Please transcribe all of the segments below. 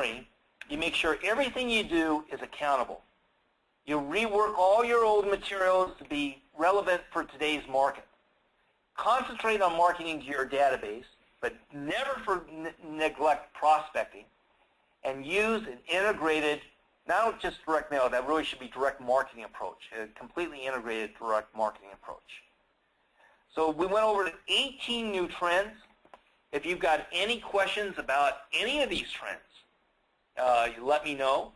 summary, you make sure everything you do is accountable. You rework all your old materials to be relevant for today's market. Concentrate on marketing to your database, but never neglect prospecting, and use an integrated, not just direct mail, that really should be direct marketing approach, a completely integrated direct marketing approach. So we went over 18 new trends. If you've got any questions about any of these trends, you let me know.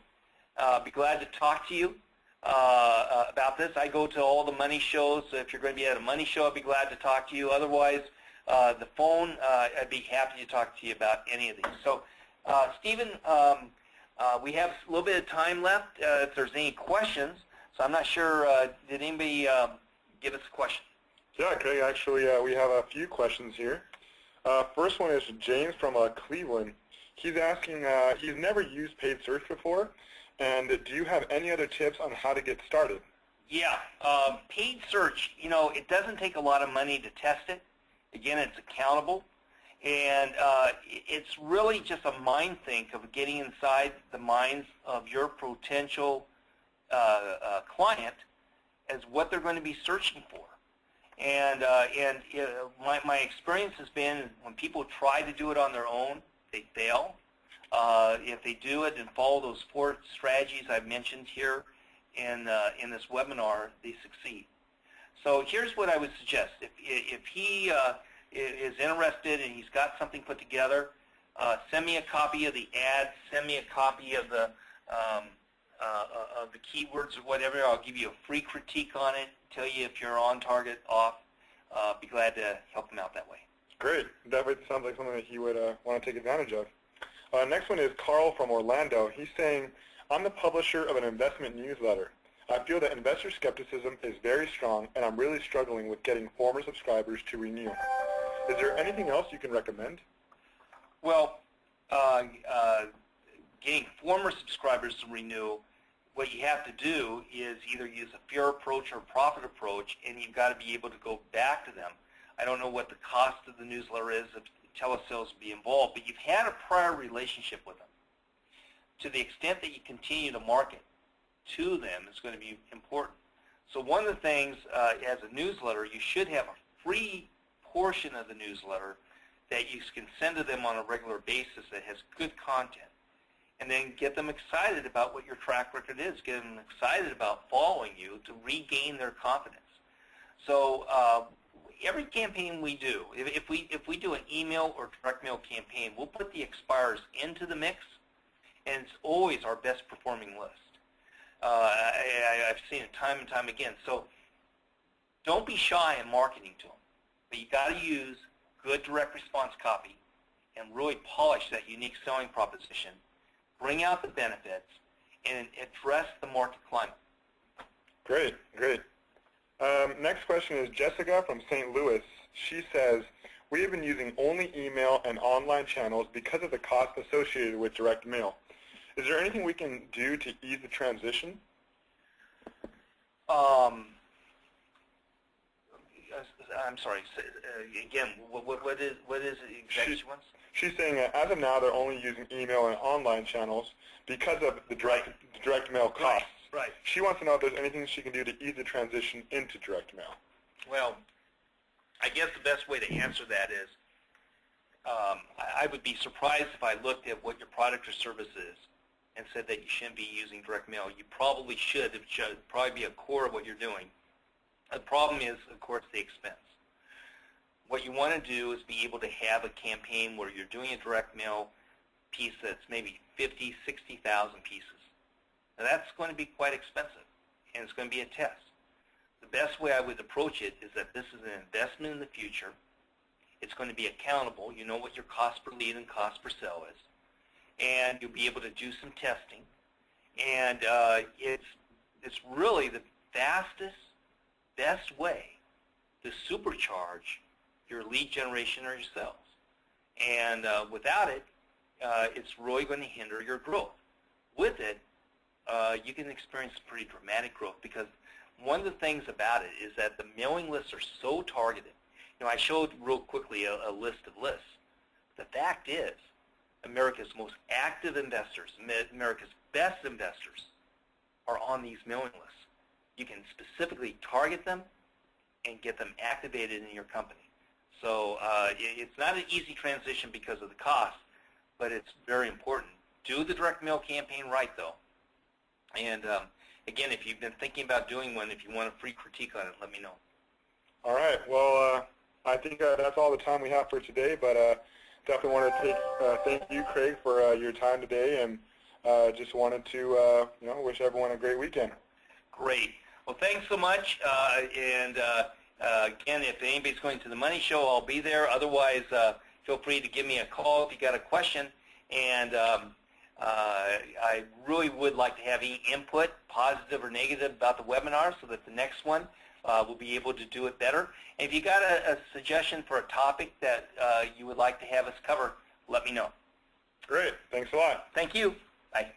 Be glad to talk to you about this. I go to all the money shows, so if you're going to be at a money show, I'd be glad to talk to you. Otherwise, the phone, I'd be happy to talk to you about any of these. So, Stephen, we have a little bit of time left if there's any questions. So I'm not sure, did anybody give us a question? Yeah, Craig, actually, we have a few questions here. First one is James from Cleveland. He's asking, he's never used paid search before, and do you have any other tips on how to get started? Yeah, paid search, you know, it doesn't take a lot of money to test it. Again, it's accountable, and it's really just a mind think of getting inside the minds of your potential client as what they're going to be searching for. And my experience has been when people try to do it on their own, they fail. If they do it and follow those 4 strategies I've mentioned here in this webinar, they succeed. So here's what I would suggest. If he is interested and he's got something put together, send me a copy of the ad, send me a copy of the keywords or whatever. I'll give you a free critique on it, tell you if you're on target, off. Be glad to help him out that way. Great. Definitely sounds like something that he would want to take advantage of. Next one is Carl from Orlando. He's saying, I'm the publisher of an investment newsletter. I feel that investor skepticism is very strong, and I'm really struggling with getting former subscribers to renew. Is there anything else you can recommend? Well, getting former subscribers to renew, what you have to do is either use a fear approach or a profit approach, and you've got to be able to go back to them. I don't know what the cost of the newsletter is if telesales will be involved, but you've had a prior relationship with them. To the extent that you continue to market to them, it's going to be important. So one of the things as a newsletter, you should have a free portion of the newsletter that you can send to them on a regular basis that has good content, and then get them excited about what your track record is, get them excited about following you to regain their confidence. So every campaign we do, if we do an email or direct mail campaign, we'll put the expires into the mix, and it's always our best performing list. I've seen it time and time again. So don't be shy in marketing to them, but you got to use good direct response copy and really polish that unique selling proposition, bring out the benefits, and address the market climate. Great, great. Next question is Jessica from St. Louis. She says, we have been using only email and online channels because of the cost associated with direct mail. Is there anything we can do to ease the transition? I'm sorry. Again, what is it exactly she wants? She's saying that as of now, they're only using email and online channels because of the direct mail costs. Right. She wants to know if there's anything she can do to ease the transition into direct mail. Well, I guess the best way to answer that is I would be surprised if I looked at what your product or service is and said that you shouldn't be using direct mail. You probably should. It should probably be a core of what you're doing. The problem is, of course, the expense. What you want to do is be able to have a campaign where you're doing a direct mail piece that's maybe 50, 60,000 pieces. Now that's going to be quite expensive, and it's going to be a test. The best way I would approach it is that this is an investment in the future. It's going to be accountable. You know what your cost per lead and cost per sale is. And you'll be able to do some testing. And it's really the fastest, best way to supercharge your lead generation or your sales. And without it, it's really going to hinder your growth. With it, you can experience pretty dramatic growth, because one of the things about it is that the mailing lists are so targeted. You know, I showed real quickly a list of lists. The fact is, America's most active investors, America's best investors, are on these mailing lists. You can specifically target them and get them activated in your company. So it's not an easy transition because of the cost, but it's very important. Do the direct mail campaign right, though. And again, if you've been thinking about doing one, if you want a free critique on it, let me know. All right. Well, I think that's all the time we have for today, but definitely want to thank you, Craig, for your time today, and just wanted to wish everyone a great weekend. Great. Well, thanks so much. Again, if anybody's going to the Money Show, I'll be there. Otherwise, feel free to give me a call if you got a question. And I really would like to have any input, positive or negative, about the webinar so that the next one we'll be able to do it better. And if you got a suggestion for a topic that you would like to have us cover, let me know. Great. Thanks a lot. Thank you. Bye.